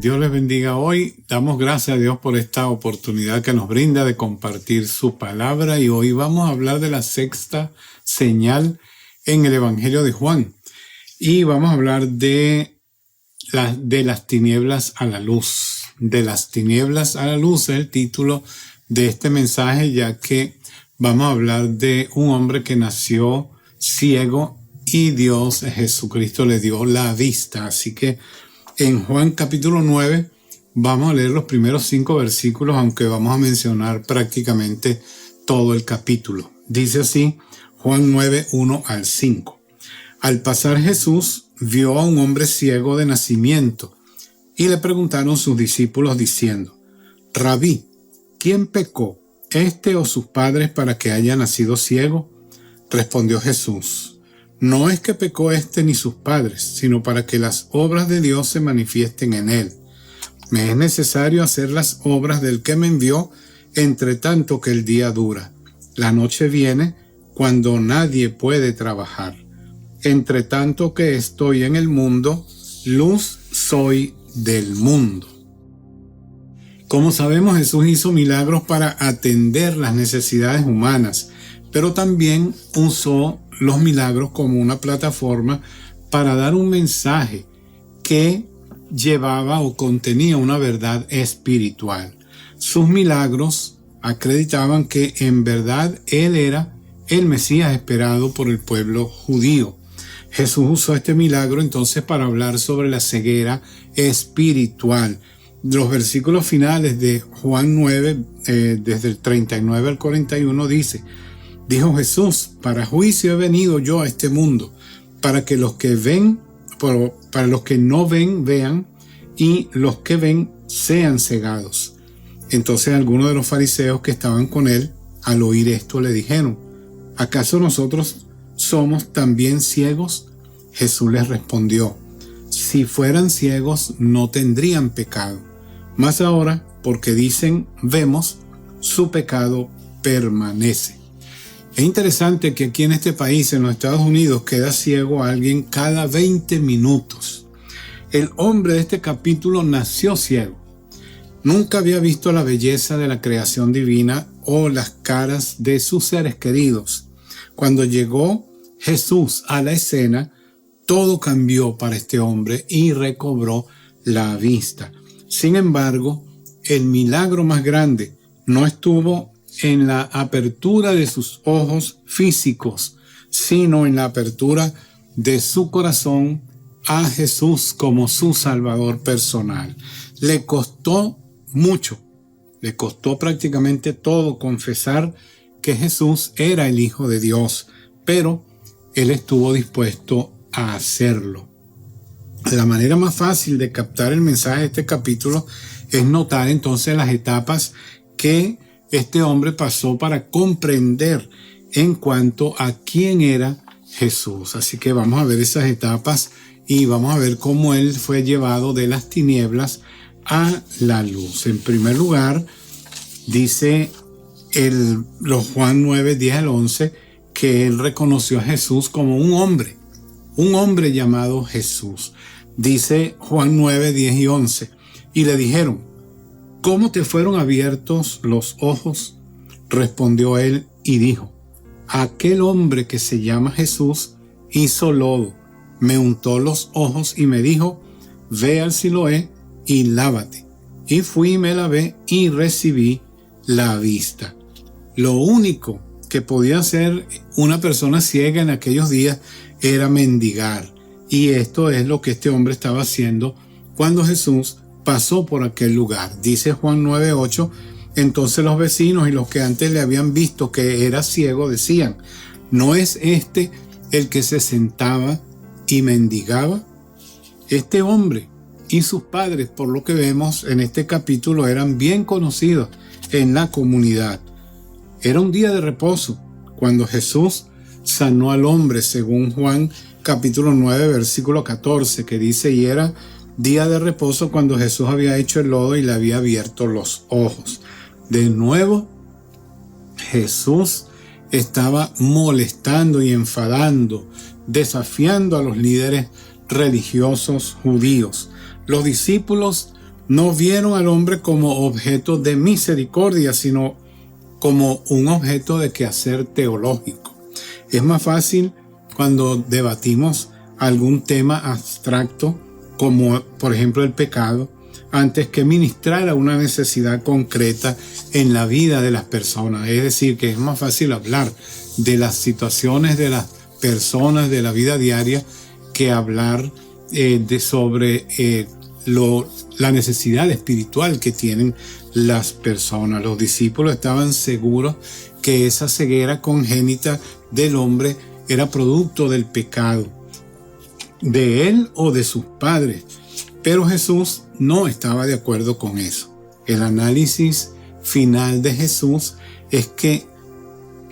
Dios les bendiga hoy. Damos gracias a Dios por esta oportunidad que nos brinda de compartir su palabra y hoy vamos a hablar de la sexta señal en el Evangelio de Juan y vamos a hablar de las tinieblas a la luz. De las tinieblas a la luz es el título de este mensaje, ya que vamos a hablar de un hombre que nació ciego y Dios, Jesucristo, le dio la vista. Así que en Juan capítulo 9 vamos a leer los primeros 5 versículos, aunque vamos a mencionar prácticamente todo el capítulo. Dice así, Juan 9, 1 al 5. Al pasar Jesús vio a un hombre ciego de nacimiento y le preguntaron sus discípulos diciendo, Rabí, ¿quién pecó, este o sus padres, para que haya nacido ciego? Respondió Jesús, no es que pecó este ni sus padres, sino para que las obras de Dios se manifiesten en él. Me es necesario hacer las obras del que me envió, entre tanto que el día dura. La noche viene cuando nadie puede trabajar. Entre tanto que estoy en el mundo, luz soy del mundo. Como sabemos, Jesús hizo milagros para atender las necesidades humanas, pero también usó los milagros como una plataforma para dar un mensaje que llevaba o contenía una verdad espiritual. Sus milagros acreditaban que en verdad Él era el Mesías esperado por el pueblo judío. Jesús usó este milagro entonces para hablar sobre la ceguera espiritual. Los versículos finales de Juan 9, desde el 39 al 41 dijo Jesús, para juicio he venido yo a este mundo, para que los que ven, para los que no ven, vean, y los que ven sean cegados. Entonces algunos de los fariseos que estaban con él, al oír esto, le dijeron, ¿acaso nosotros somos también ciegos? Jesús les respondió, si fueran ciegos no tendrían pecado, mas ahora, porque dicen vemos, su pecado permanece. Es interesante que aquí en este país, en los Estados Unidos, queda ciego a alguien cada 20 minutos. El hombre de este capítulo nació ciego. Nunca había visto la belleza de la creación divina o las caras de sus seres queridos. Cuando llegó Jesús a la escena, todo cambió para este hombre y recobró la vista. Sin embargo, el milagro más grande no estuvo en la apertura de sus ojos físicos, sino en la apertura de su corazón a Jesús como su Salvador personal. Le costó mucho, le costó prácticamente todo confesar que Jesús era el Hijo de Dios, pero él estuvo dispuesto a hacerlo. La manera más fácil de captar el mensaje de este capítulo es notar entonces las etapas que este hombre pasó para comprender en cuanto a quién era Jesús. Así que vamos a ver esas etapas y vamos a ver cómo él fue llevado de las tinieblas a la luz. En primer lugar, dice los Juan 9, 10 al 11, que él reconoció a Jesús como un hombre llamado Jesús. Dice Juan 9, 10 y 11, y le dijeron, ¿cómo te fueron abiertos los ojos? Respondió él y dijo, aquel hombre que se llama Jesús hizo lodo, me untó los ojos y me dijo, ve al Siloé y lávate. Y fui y me lavé y recibí la vista. Lo único que podía hacer una persona ciega en aquellos días era mendigar. Y esto es lo que este hombre estaba haciendo cuando Jesús pasó por aquel lugar. Dice Juan 9:8, entonces los vecinos y los que antes le habían visto que era ciego decían, ¿no es este el que se sentaba y mendigaba? Este hombre y sus padres, por lo que vemos en este capítulo, eran bien conocidos en la comunidad. Era un día de reposo cuando Jesús sanó al hombre, según Juan capítulo 9, versículo 14, que dice, y era día de reposo cuando Jesús había hecho el lodo y le había abierto los ojos. De nuevo, Jesús estaba molestando y enfadando, desafiando a los líderes religiosos judíos. Los discípulos no vieron al hombre como objeto de misericordia, sino como un objeto de quehacer teológico. Es más fácil cuando debatimos algún tema abstracto, como por ejemplo el pecado, antes que ministrar a una necesidad concreta en la vida de las personas. Es decir, que es más fácil hablar de las situaciones de las personas de la vida diaria que hablar sobre la necesidad espiritual que tienen las personas. Los discípulos estaban seguros que esa ceguera congénita del hombre era producto del pecado, de él o de sus padres. Pero Jesús no estaba de acuerdo con eso. El análisis final de Jesús es que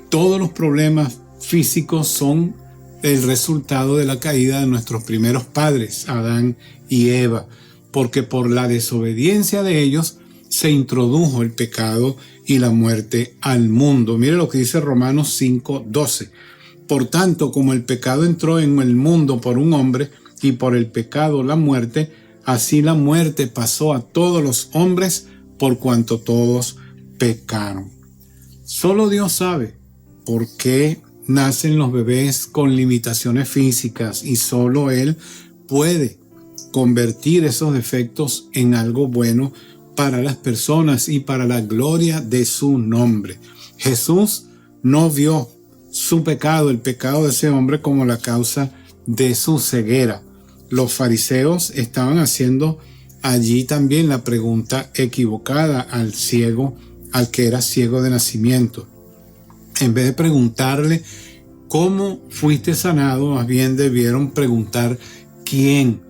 todos los problemas físicos son el resultado de la caída de nuestros primeros padres, Adán y Eva, porque por la desobediencia de ellos se introdujo el pecado y la muerte al mundo. Mire lo que dice Romanos 5:12. Por tanto, como el pecado entró en el mundo por un hombre y por el pecado la muerte, así la muerte pasó a todos los hombres por cuanto todos pecaron. Solo Dios sabe por qué nacen los bebés con limitaciones físicas y solo Él puede convertir esos defectos en algo bueno para las personas y para la gloria de su nombre. Jesús no vio su pecado, el pecado de ese hombre, como la causa de su ceguera. Los fariseos estaban haciendo allí también la pregunta equivocada al ciego, al que era ciego de nacimiento. En vez de preguntarle cómo fuiste sanado, más bien debieron preguntar quién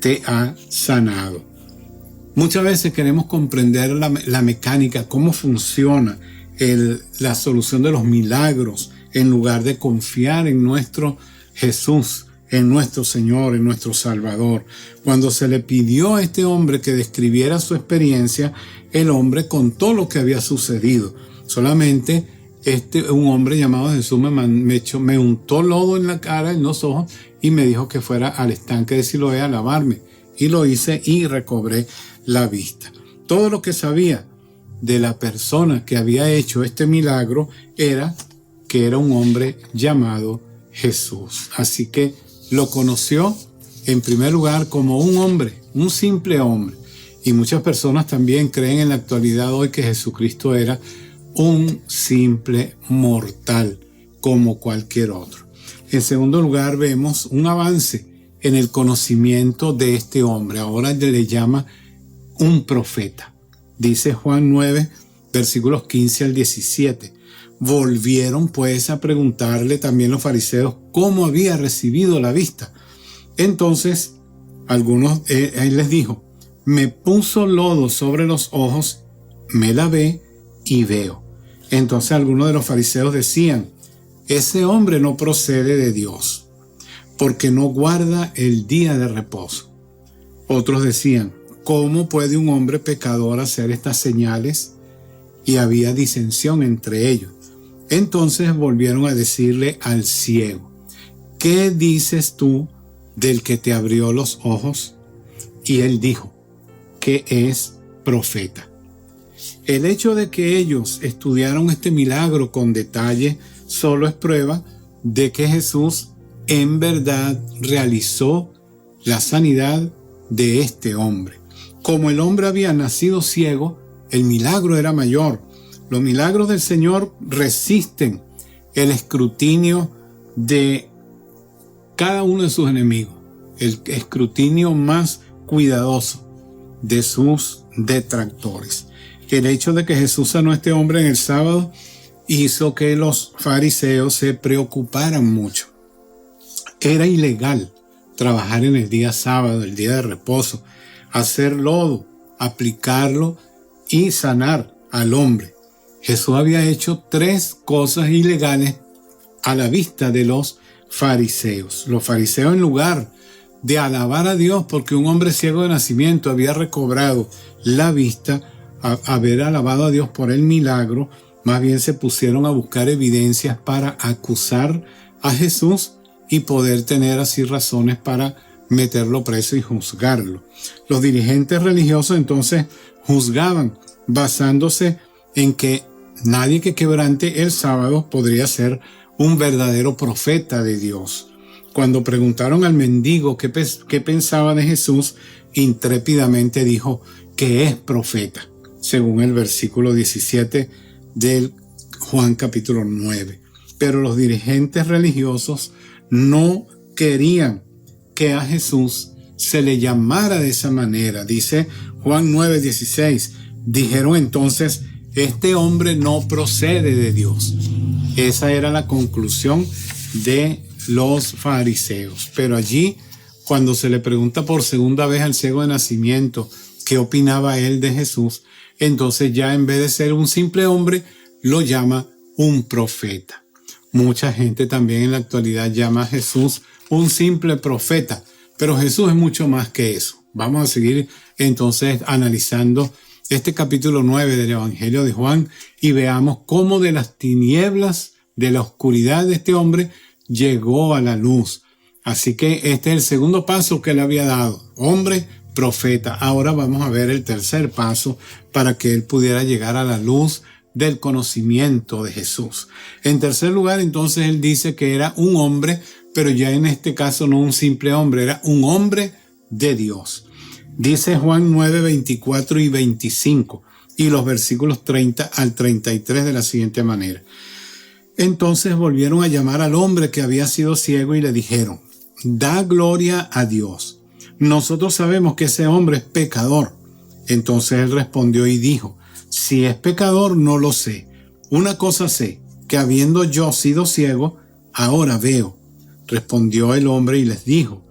te ha sanado. Muchas veces queremos comprender la mecánica, cómo funciona la solución de los milagros, en lugar de confiar en nuestro Jesús, en nuestro Señor, en nuestro Salvador. Cuando se le pidió a este hombre que describiera su experiencia, el hombre contó lo que había sucedido. Solamente un hombre llamado Jesús me untó lodo en la cara, en los ojos, y me dijo que fuera al estanque de Siloé a lavarme. Y lo hice y recobré la vista. Todo lo que sabía de la persona que había hecho este milagro era que era un hombre llamado Jesús. Así que lo conoció en primer lugar como un hombre, un simple hombre. Y muchas personas también creen en la actualidad hoy que Jesucristo era un simple mortal como cualquier otro. En segundo lugar, vemos un avance en el conocimiento de este hombre. Ahora le llama un profeta. Dice Juan 9, versículos 15 al 17. Volvieron pues a preguntarle también los fariseos cómo había recibido la vista. Entonces, él les dijo, me puso lodo sobre los ojos, me lavé y veo. Entonces algunos de los fariseos decían, ese hombre no procede de Dios, porque no guarda el día de reposo. Otros decían, ¿cómo puede un hombre pecador hacer estas señales? Y había disensión entre ellos. Entonces volvieron a decirle al ciego, ¿qué dices tú del que te abrió los ojos? Y él dijo, que es profeta. El hecho de que ellos estudiaron este milagro con detalle solo es prueba de que Jesús en verdad realizó la sanidad de este hombre. Como el hombre había nacido ciego, el milagro era mayor. Los milagros del Señor resisten el escrutinio de cada uno de sus enemigos, el escrutinio más cuidadoso de sus detractores. El hecho de que Jesús sanó a este hombre en el sábado hizo que los fariseos se preocuparan mucho. Era ilegal trabajar en el día sábado, el día de reposo, hacer lodo, aplicarlo y sanar al hombre. Jesús había hecho 3 cosas ilegales a la vista de los fariseos. Los fariseos, en lugar de alabar a Dios porque un hombre ciego de nacimiento había recobrado la vista, haber alabado a Dios por el milagro, más bien se pusieron a buscar evidencias para acusar a Jesús y poder tener así razones para meterlo preso y juzgarlo. Los dirigentes religiosos entonces juzgaban basándose en que nadie que quebrante el sábado podría ser un verdadero profeta de Dios. Cuando preguntaron al mendigo qué pensaba de Jesús, intrépidamente dijo que es profeta, según el versículo 17 del Juan capítulo 9. Pero los dirigentes religiosos no querían que a Jesús se le llamara de esa manera. Dice Juan 9:16, dijeron entonces, este hombre no procede de Dios. Esa era la conclusión de los fariseos. Pero allí, cuando se le pregunta por segunda vez al ciego de nacimiento qué opinaba él de Jesús, entonces ya en vez de ser un simple hombre, lo llama un profeta. Mucha gente también en la actualidad llama a Jesús un simple profeta, pero Jesús es mucho más que eso. Vamos a seguir entonces analizando este capítulo 9 del Evangelio de Juan y veamos cómo de las tinieblas, de la oscuridad de este hombre, llegó a la luz. Así que este es el segundo paso que él había dado, hombre, profeta. Ahora vamos a ver el tercer paso para que él pudiera llegar a la luz del conocimiento de Jesús. En tercer lugar, entonces él dice que era un hombre, pero ya en este caso no un simple hombre, era un hombre de Dios. Dice Juan 9, 24 y 25 y los versículos 30 al 33 de la siguiente manera. Entonces volvieron a llamar al hombre que había sido ciego y le dijeron, da gloria a Dios. Nosotros sabemos que ese hombre es pecador. Entonces él respondió y dijo, si es pecador no lo sé. Una cosa sé, que habiendo yo sido ciego, ahora veo. Respondió el hombre y les dijo,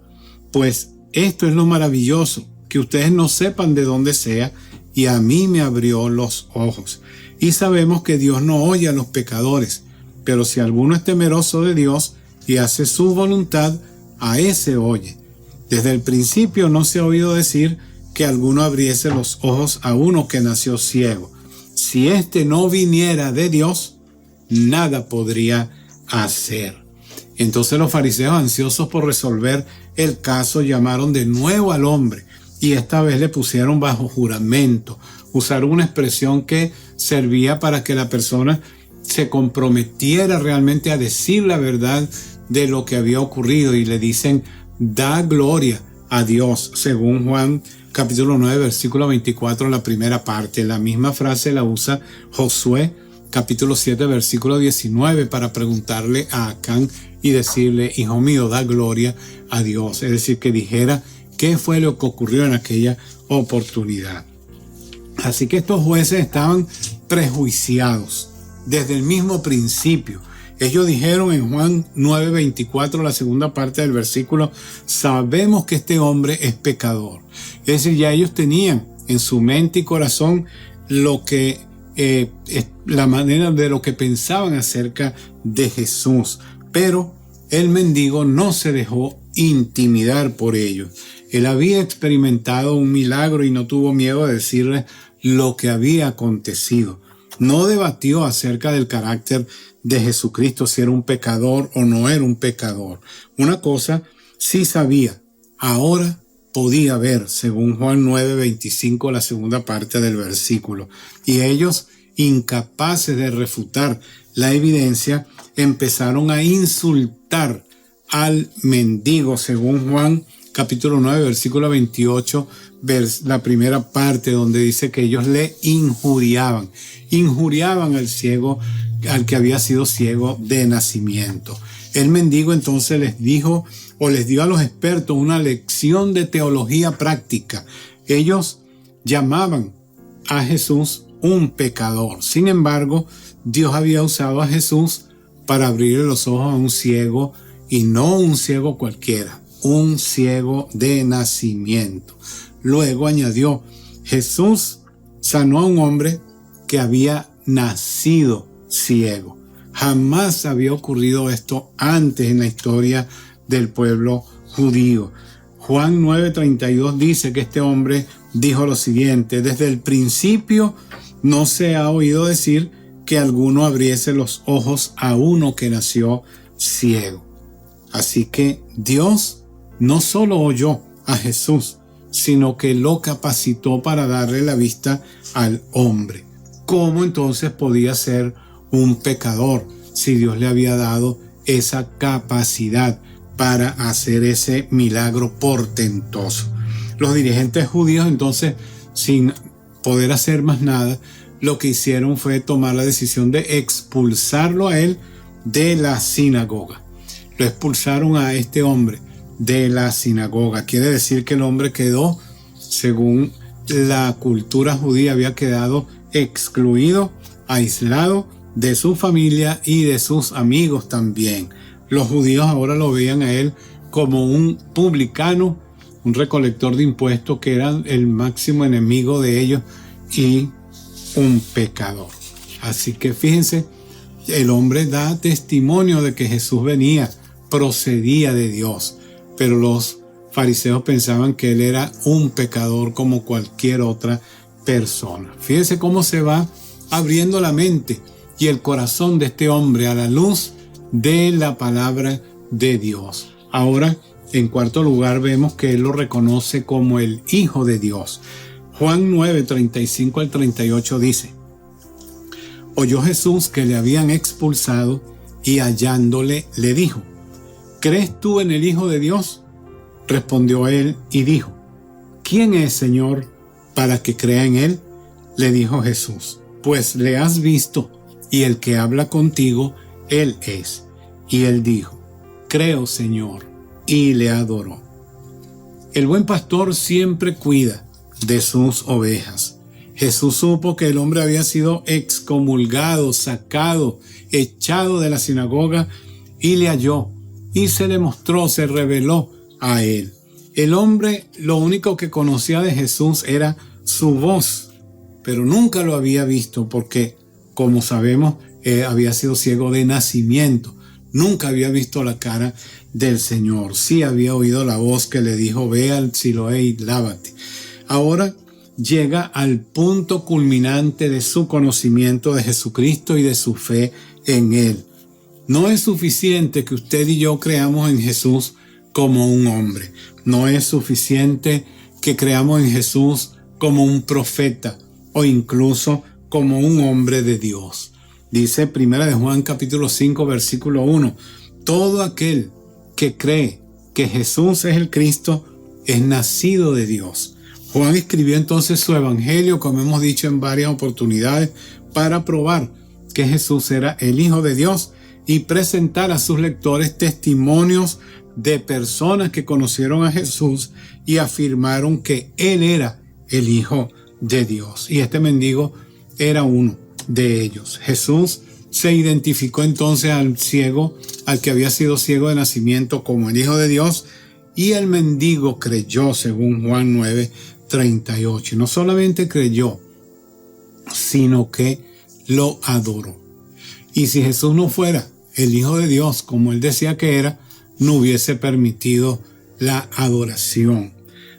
pues esto es lo maravilloso, que ustedes no sepan de dónde sea, y a mí me abrió los ojos. Y sabemos que Dios no oye a los pecadores, pero si alguno es temeroso de Dios y hace su voluntad, a ese oye. Desde el principio no se ha oído decir que alguno abriese los ojos a uno que nació ciego. Si éste no viniera de Dios, nada podría hacer. Entonces los fariseos, ansiosos por resolver el caso, llamaron de nuevo al hombre y esta vez le pusieron bajo juramento. Usaron una expresión que servía para que la persona se comprometiera realmente a decir la verdad de lo que había ocurrido y le dicen, da gloria a Dios, según Juan capítulo 9, versículo 24, la primera parte. La misma frase la usa Josué capítulo 7, versículo 19 para preguntarle a Acán y decirle, hijo mío, da gloria a Dios. Es decir, que dijera qué fue lo que ocurrió en aquella oportunidad. Así que estos jueces estaban prejuiciados desde el mismo principio. Ellos dijeron en Juan 9:24, la segunda parte del versículo, sabemos que este hombre es pecador. Es decir, ya ellos tenían en su mente y corazón lo que la manera de lo que pensaban acerca de Jesús. Pero el mendigo no se dejó intimidar por ellos. Él había experimentado un milagro y no tuvo miedo de decirle lo que había acontecido. No debatió acerca del carácter de Jesucristo, si era un pecador o no era un pecador. Una cosa sí sabía, ahora podía ver, según Juan 9:25, la segunda parte del versículo. Y ellos, incapaces de refutar la evidencia, empezaron a insultar al mendigo, según Juan capítulo 9, versículo 28, la primera parte donde dice que ellos le injuriaban al ciego, al que había sido ciego de nacimiento. El mendigo entonces les dio a los expertos una lección de teología práctica. Ellos llamaban a Jesús un pecador. Sin embargo, Dios había usado a Jesús para abrirle los ojos a un ciego, y no un ciego cualquiera, un ciego de nacimiento. Luego añadió, Jesús sanó a un hombre que había nacido ciego. Jamás había ocurrido esto antes en la historia del pueblo judío. Juan 9:32 dice que este hombre dijo lo siguiente, desde el principio no se ha oído decir que alguno abriese los ojos a uno que nació ciego. Así que Dios no solo oyó a Jesús, sino que lo capacitó para darle la vista al hombre. ¿Cómo entonces podía ser un pecador si Dios le había dado esa capacidad para hacer ese milagro portentoso? Los dirigentes judíos entonces, sin poder hacer más nada, lo que hicieron fue tomar la decisión de expulsarlo a él de la sinagoga. Lo expulsaron a este hombre de la sinagoga. Quiere decir que el hombre quedó, según la cultura judía, había quedado excluido, aislado de su familia y de sus amigos también. Los judíos ahora lo veían a él como un publicano, un recolector de impuestos, que era el máximo enemigo de ellos y un pecador. Así que fíjense, el hombre da testimonio de que Jesús venía, procedía de Dios, pero los fariseos pensaban que él era un pecador como cualquier otra persona. Fíjense cómo se va abriendo la mente y el corazón de este hombre a la luz de la palabra de Dios. Ahora, en cuarto lugar, vemos que él lo reconoce como el Hijo de Dios. Juan 9, 35 al 38 dice: oyó Jesús que le habían expulsado y hallándole le dijo: ¿crees tú en el Hijo de Dios? Respondió él y dijo: ¿quién es, Señor, para que crea en él? Le dijo Jesús: pues le has visto, y el que habla contigo, él es. Y él dijo: creo, Señor, y le adoró. El buen pastor siempre cuida de sus ovejas. Jesús supo que el hombre había sido excomulgado, sacado, echado de la sinagoga, y le halló, y se le mostró, se reveló a él. El hombre lo único que conocía de Jesús era su voz, pero nunca lo había visto porque, como sabemos, había sido ciego de nacimiento. Nunca había visto la cara del Señor. Sí había oído la voz que le dijo: ve al Siloé y lávate. Ahora llega al punto culminante de su conocimiento de Jesucristo y de su fe en Él. No es suficiente que usted y yo creamos en Jesús como un hombre. No es suficiente que creamos en Jesús como un profeta o incluso como un hombre de Dios. Dice 1 de Juan capítulo 5 versículo 1: todo aquel que cree que Jesús es el Cristo es nacido de Dios. Juan escribió entonces su evangelio, como hemos dicho en varias oportunidades, para probar que Jesús era el Hijo de Dios y presentar a sus lectores testimonios de personas que conocieron a Jesús y afirmaron que Él era el Hijo de Dios. Y este mendigo era uno de ellos. Jesús se identificó entonces al ciego, al que había sido ciego de nacimiento, como el Hijo de Dios, y el mendigo creyó, según Juan 9, 38. Y no solamente creyó, sino que lo adoró. Y si Jesús no fuera el Hijo de Dios, como él decía que era, no hubiese permitido la adoración.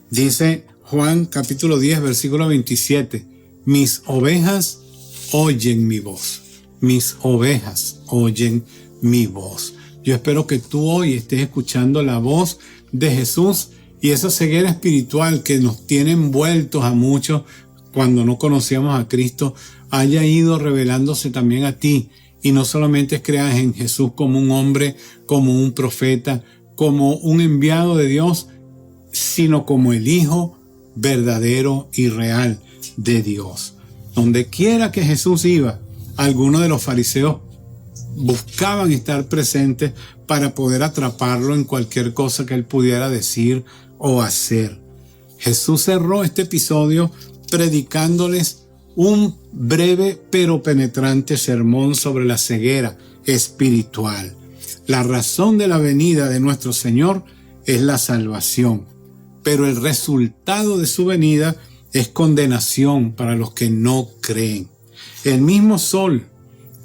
Dice Juan capítulo 10, versículo 27, mis ovejas oyen mi voz. Mis ovejas oyen mi voz. Yo espero que tú hoy estés escuchando la voz de Jesús y esa ceguera espiritual que nos tiene envueltos a muchos cuando no conocíamos a Cristo haya ido revelándose también a ti. Y no solamente creas en Jesús como un hombre, como un profeta, como un enviado de Dios, sino como el Hijo verdadero y real de Dios. Donde quiera que Jesús iba, algunos de los fariseos buscaban estar presentes para poder atraparlo en cualquier cosa que él pudiera decir o hacer. Jesús cerró este episodio predicándoles un breve pero penetrante sermón sobre la ceguera espiritual. La razón de la venida de nuestro Señor es la salvación, pero el resultado de su venida es condenación para los que no creen. El mismo sol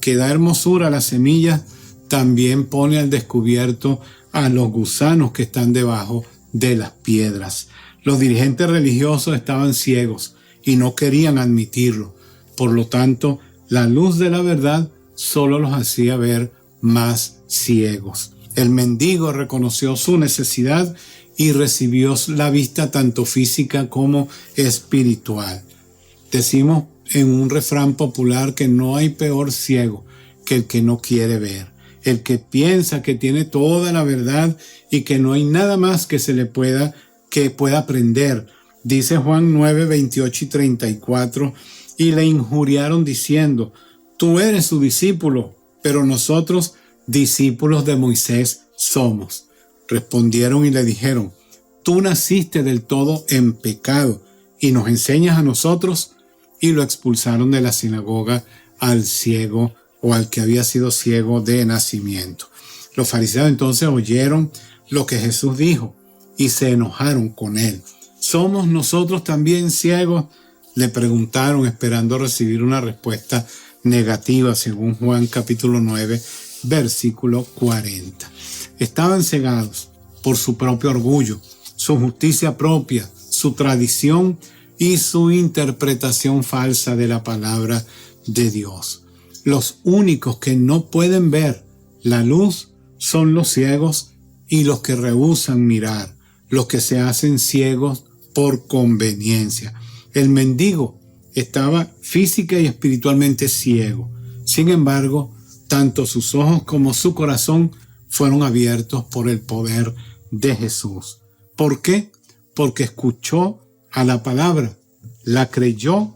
que da hermosura a las semillas también pone al descubierto a los gusanos que están debajo de las piedras. Los dirigentes religiosos estaban ciegos y no querían admitirlo. Por lo tanto, la luz de la verdad solo los hacía ver más ciegos. El mendigo reconoció su necesidad y recibió la vista tanto física como espiritual. Decimos en un refrán popular que no hay peor ciego que el que no quiere ver, el que piensa que tiene toda la verdad y que no hay nada más que pueda aprender. Dice Juan 9, 28 y 34, y le injuriaron diciendo: tú eres su discípulo, pero nosotros discípulos de Moisés somos. Respondieron y le dijeron: tú naciste del todo en pecado y nos enseñas a nosotros. Y lo expulsaron de la sinagoga al ciego, o al que había sido ciego de nacimiento. Los fariseos entonces oyeron lo que Jesús dijo y se enojaron con él. ¿Somos nosotros también ciegos?, le preguntaron, esperando recibir una respuesta negativa, según Juan capítulo 9, versículo 40. Estaban cegados por su propio orgullo, su justicia propia, su tradición y su interpretación falsa de la palabra de Dios. Los únicos que no pueden ver la luz son los ciegos y los que rehúsan mirar, los que se hacen ciegos por conveniencia. El mendigo estaba física y espiritualmente ciego. Sin embargo, tanto sus ojos como su corazón fueron abiertos por el poder de Jesús. ¿Por qué? Porque escuchó a la palabra, la creyó,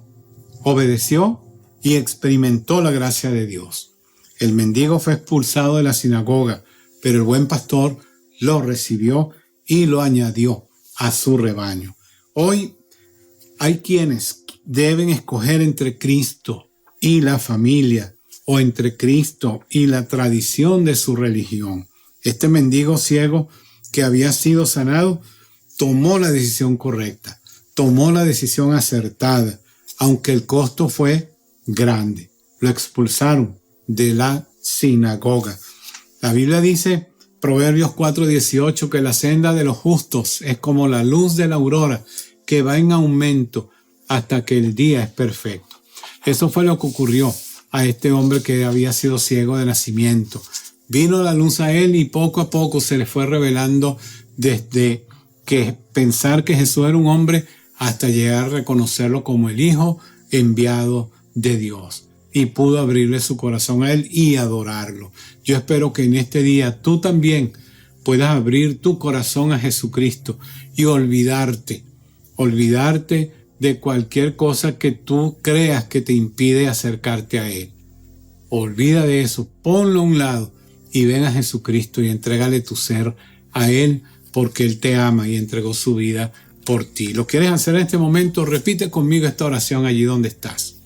obedeció y experimentó la gracia de Dios. El mendigo fue expulsado de la sinagoga, pero el buen pastor lo recibió y lo añadió a su rebaño. Hoy hay quienes deben escoger entre Cristo y la familia, o entre Cristo y la tradición de su religión. Este mendigo ciego que había sido sanado tomó la decisión correcta, tomó la decisión acertada, aunque el costo fue grande. Lo expulsaron de la sinagoga. La Biblia dice, Proverbios 4:18, que la senda de los justos es como la luz de la aurora, que va en aumento hasta que el día es perfecto. Eso fue lo que ocurrió a este hombre que había sido ciego de nacimiento. Vino la luz a él y poco a poco se le fue revelando, desde que pensar que Jesús era un hombre hasta llegar a reconocerlo como el Hijo enviado de Dios. Y pudo abrirle su corazón a él y adorarlo. Yo espero que en este día tú también puedas abrir tu corazón a Jesucristo y olvidarte de cualquier cosa que tú creas que te impide acercarte a Él. Olvida de eso, ponlo a un lado y ven a Jesucristo y entrégale tu ser a Él, porque Él te ama y entregó su vida por ti. ¿Lo quieres hacer en este momento? Repite conmigo esta oración allí donde estás.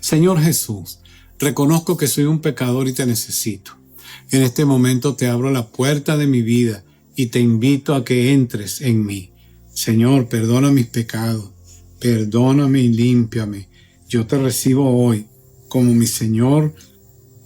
Señor Jesús, reconozco que soy un pecador y te necesito. En este momento te abro la puerta de mi vida y te invito a que entres en mí. Señor, perdona mis pecados, perdóname y límpiame. Yo te recibo hoy como mi Señor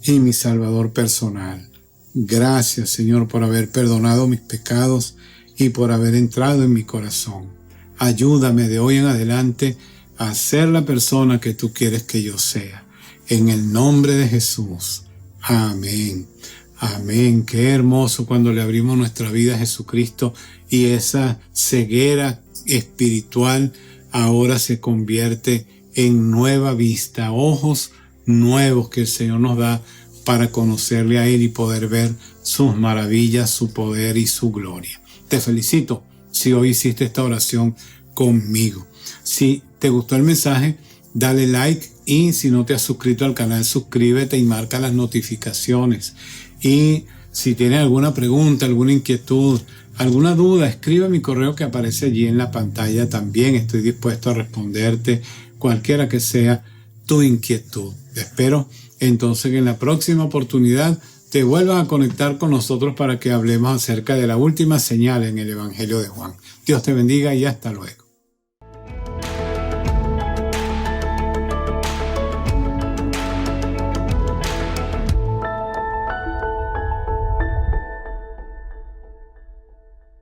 y mi Salvador personal. Gracias, Señor, por haber perdonado mis pecados y por haber entrado en mi corazón. Ayúdame de hoy en adelante a ser la persona que tú quieres que yo sea. En el nombre de Jesús. Amén. Amén. Qué hermoso cuando le abrimos nuestra vida a Jesucristo y esa ceguera espiritual ahora se convierte en nueva vista, ojos nuevos que el Señor nos da para conocerle a Él y poder ver sus maravillas, su poder y su gloria. Te felicito si hoy hiciste esta oración conmigo. Si te gustó el mensaje, dale like, y si no te has suscrito al canal, suscríbete y marca las notificaciones. Y si tienes alguna pregunta, alguna inquietud, alguna duda, escribe mi correo que aparece allí en la pantalla. También estoy dispuesto a responderte cualquiera que sea tu inquietud. Te espero entonces que en la próxima oportunidad te vuelvas a conectar con nosotros para que hablemos acerca de la última señal en el Evangelio de Juan. Dios te bendiga y hasta luego.